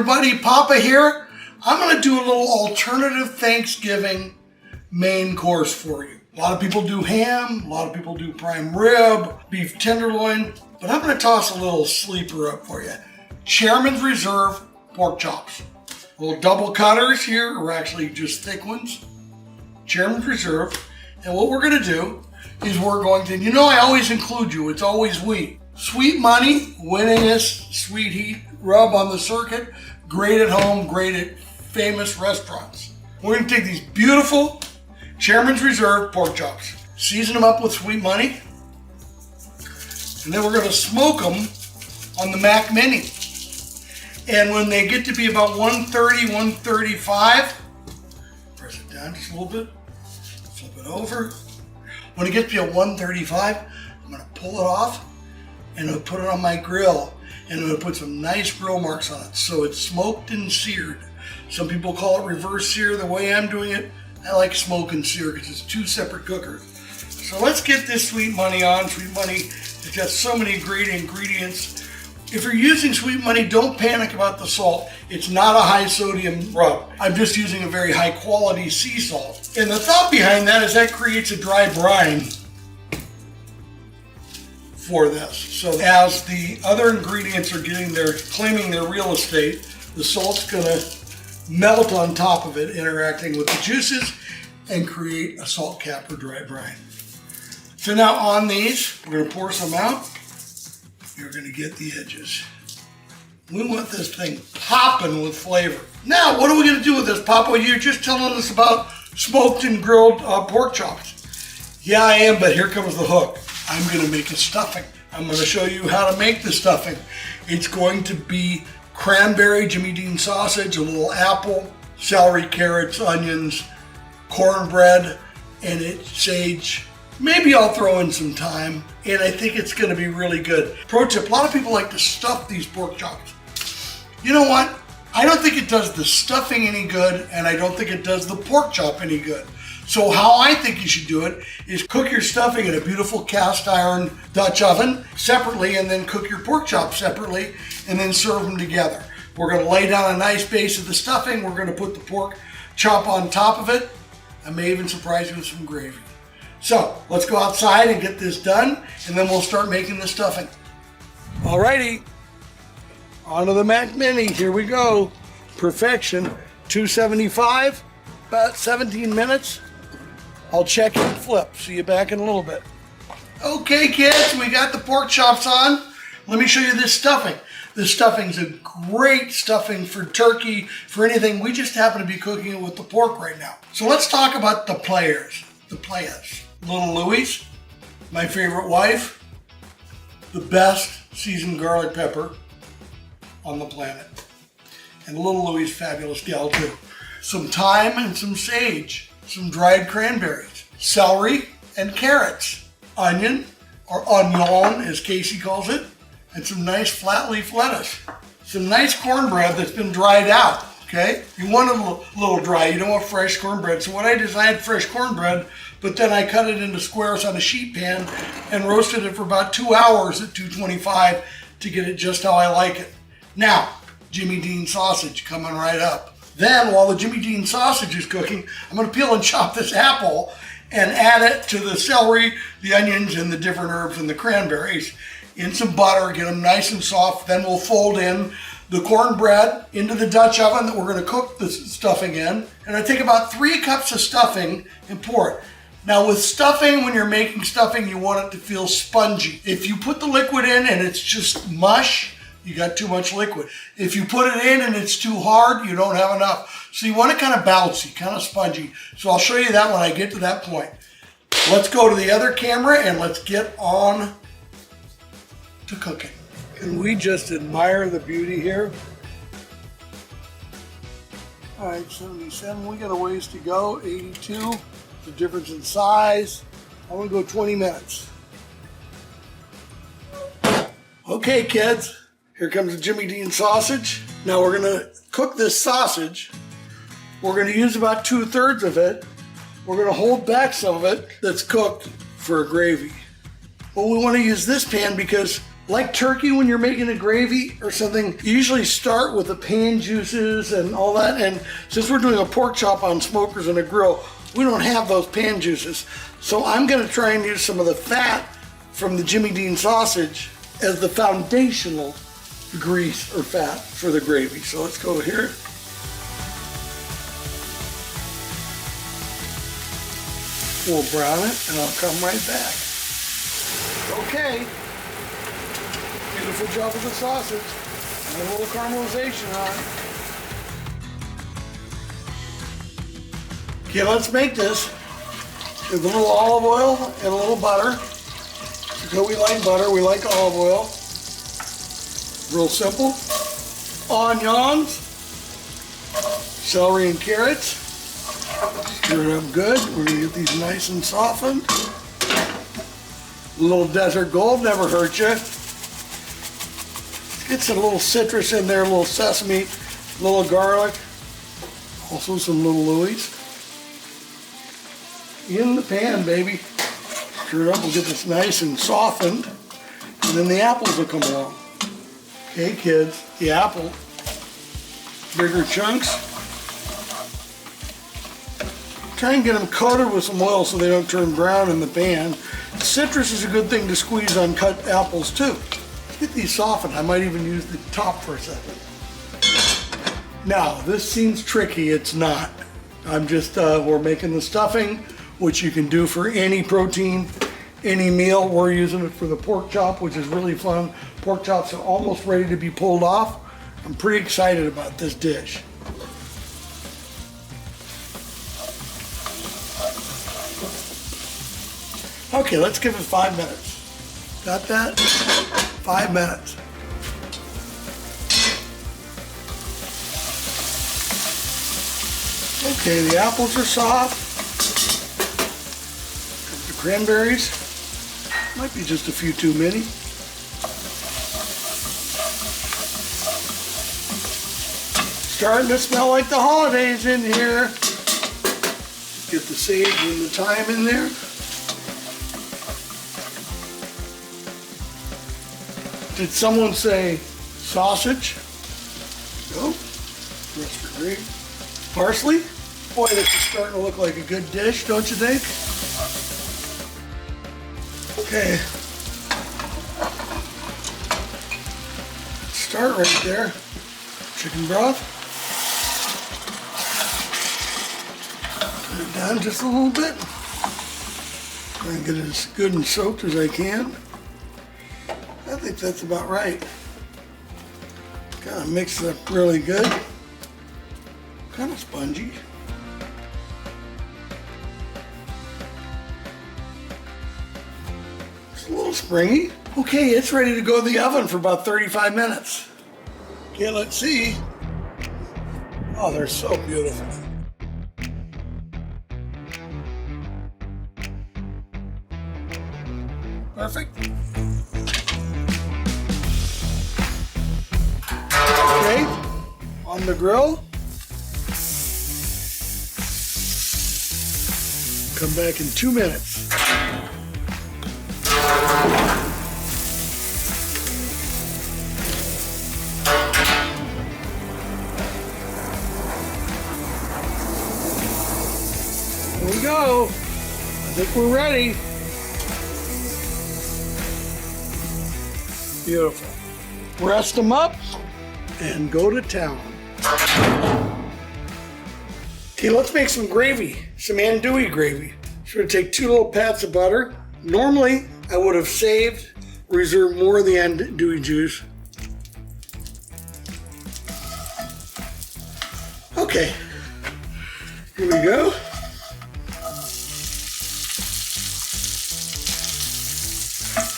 everybody, Poppa here. I'm going to do a little alternative Thanksgiving main course for you. A lot of people do ham, a lot of people do prime rib, beef tenderloin, but I'm going to toss a little sleeper up for you. Chairman's Reserve pork chops. Little double cutters here, or actually just thick ones. Chairman's Reserve. And what we're going to do is we're going to, I always include you, it's always we. Sweet Money, winningest sweet heat rub on the circuit. Great at home, great at famous restaurants. We're going to take these beautiful Chairman's Reserve pork chops, season them up with Sweet Money, and then we're going to smoke them on the Mac Mini. And when they get to be about 130, 135, press it down just a little bit, flip it over. When it gets to be at 135, I'm going to pull it off and I'm going to put it on my grill. And I'm going to put some nice grill marks on it so it's smoked and seared. Some people call it reverse sear. The way I'm doing it, I like smoke and sear because it's two separate cookers. So let's get this Sweet Money on. Sweet Money has got so many great ingredients. If you're using Sweet Money, don't panic about the salt. It's not a high sodium rub. I'm just using a very high quality sea salt. And the thought behind that is that creates a dry brine for this. So as the other ingredients are claiming their real estate, the salt's gonna melt on top of it, interacting with the juices and create a salt cap or dry brine. So now on these, we're gonna pour some out. You're gonna get the edges. We want this thing popping with flavor. Now, what are we gonna do with this, Poppa? You're just telling us about smoked and grilled pork chops. Yeah, I am, but here comes the hook. I'm going to make a stuffing. I'm going to show you how to make the stuffing. It's going to be cranberry Jimmy Dean sausage, a little apple, celery, carrots, onions, cornbread, and sage. Maybe I'll throw in some thyme, and I think it's going to be really good. Pro tip, a lot of people like to stuff these pork chops. You know what? I don't think it does the stuffing any good, and I don't think it does the pork chop any good. So how I think you should do it is cook your stuffing in a beautiful cast iron Dutch oven separately, and then cook your pork chops separately, and then serve them together. We're going to lay down a nice base of the stuffing. We're going to put the pork chop on top of it. I may even surprise you with some gravy. So let's go outside and get this done, and then we'll start making the stuffing. Alrighty, onto the Mac Mini. Here we go. Perfection. 275, about 17 minutes. I'll check and flip. See you back in a little bit. Okay, kids, we got the pork chops on. Let me show you this stuffing. This stuffing's a great stuffing for turkey, for anything. We just happen to be cooking it with the pork right now. So let's talk about the players. Little Louie's, my favorite wife, the best seasoned garlic pepper on the planet. And Little Louie's fabulous gal too. Some thyme and some sage. Some dried cranberries, celery and carrots, onion, or onion as Casey calls it, and some nice flat leaf lettuce. Some nice cornbread that's been dried out, okay? You want it a little dry, you don't want fresh cornbread. So what I did is I had fresh cornbread, but then I cut it into squares on a sheet pan and roasted it for about 2 hours at 225 to get it just how I like it. Now, Jimmy Dean sausage coming right up. Then, while the Jimmy Dean sausage is cooking, I'm going to peel and chop this apple and add it to the celery, the onions, and the different herbs and the cranberries in some butter, get them nice and soft. Then we'll fold in the cornbread into the Dutch oven that we're going to cook the stuffing in. And I take about 3 cups of stuffing and pour it. Now with stuffing, when you're making stuffing, you want it to feel spongy. If you put the liquid in and it's just mush, you got too much liquid. If you put it in and it's too hard, you don't have enough. So you want it kind of bouncy, kind of spongy. So I'll show you that when I get to that point. Let's go to the other camera and let's get on to cooking. Can we just admire the beauty here? All right, 77, we got a ways to go. 82, the difference in size. I'm gonna go 20 minutes. Okay, kids. Here comes the Jimmy Dean sausage. Now we're gonna cook this sausage. We're gonna use about 2/3 of it. We're gonna hold back some of it that's cooked for a gravy. Well, we wanna use this pan because Like turkey, when you're making a gravy or something, you usually start with the pan juices and all that. And since we're doing a pork chop on smokers and a grill, we don't have those pan juices. So I'm gonna try and use some of the fat from the Jimmy Dean sausage as the foundational grease or fat for the gravy. So let's go here. We'll brown it and I'll come right back. Okay. Beautiful job with the sausage. And a little caramelization on it. Okay, let's make this with a little olive oil and a little butter. Because we like butter, we like olive oil. Real simple. Onions, celery and carrots. Stir it up good. We're gonna get these nice and softened. A little desert gold never hurt you. Get some little citrus in there, a little sesame, a little garlic, also some little Louis. In the pan, baby. Stir it up, we'll get this nice and softened, and then the apples will come along. Okay, kids, the apple, bigger chunks. Try and get them coated with some oil so they don't turn brown in the pan. Citrus is a good thing to squeeze on cut apples too. Get these softened. I might even use the top for a second. Now, this seems tricky. It's not. I'm just, we're making the stuffing, which you can do for any protein, any meal. We're using it for the pork chop, which is really fun. Pork chops are almost ready to be pulled off. I'm pretty excited about this dish. Okay, let's give it 5 minutes. Got that? 5 minutes. Okay, the apples are soft. The cranberries. Might be just a few too many. Starting to smell like the holidays in here. Get the sage and the thyme in there. Did someone say sausage? No. Rest great. Parsley? Boy, this is starting to look like a good dish, don't you think? Okay. Start right there. Chicken broth. Put it down just a little bit. Try and get it as good and soaked as I can. I think that's about right. Kind of mix it up really good. Kind of spongy. It's a little springy. Okay, it's ready to go in the oven for about 35 minutes. Okay, let's see. Oh, they're so beautiful. Perfect. Okay, on the grill. Come back in 2 minutes. Here we go. I think we're ready. Beautiful. Rest them up and go to town. Okay, let's make some gravy, some andouille gravy. So we're gonna take 2 little pats of butter. Normally, I would have saved, reserved more of the andouille juice. Okay, here we go.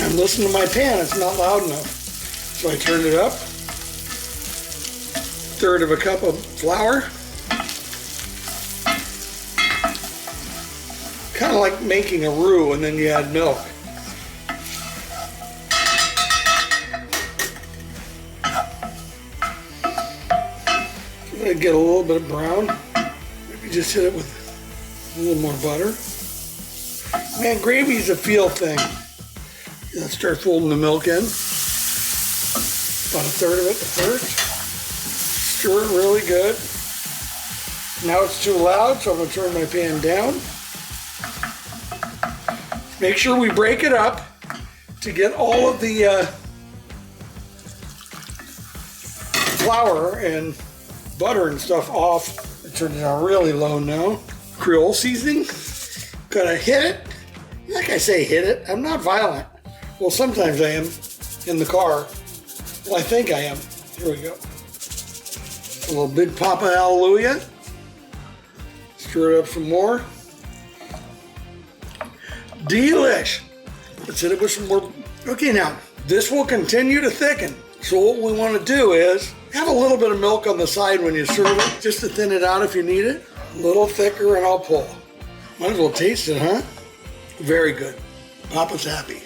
I'm listening to my pan, it's not loud enough. So I turned it up. 1/3 of a cup of flour. Kind of like making a roux and then you add milk. I'm gonna get a little bit of brown. Maybe just hit it with a little more butter. Man, gravy's a feel thing. Let's start folding the milk in. About a third of it first. Stir it really good. Now it's too loud, so I'm going to turn my pan down. Make sure we break it up to get all of the flour and butter and stuff off. I turned it down really low now. Creole seasoning. Gonna hit it. Like I say, hit it. I'm not violent. Well, sometimes I am in the car. Well, I think I am. Here we go. A little big Poppa Hallelujah. Stir it up some more. Delish. Let's hit it with some more. Okay, now this will continue to thicken. So what we want to do is have a little bit of milk on the side when you serve it, just to thin it out if you need it. A little thicker and I'll pull. Might as well taste it, huh? Very good. Papa's happy.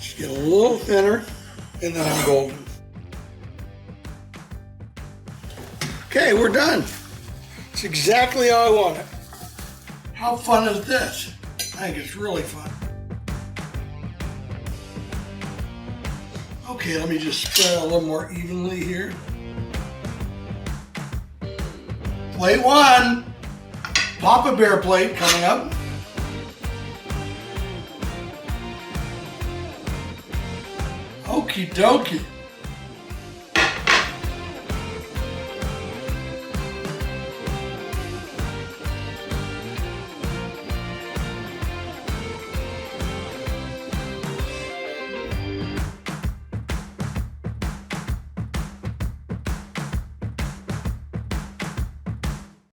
Just get a little thinner and then I'm golden. Okay, we're done. It's exactly how I want it. How fun is this? I think it's really fun. Okay, let me just spread it a little more evenly here. Plate one. Poppa Bear plate coming up. Okie dokie.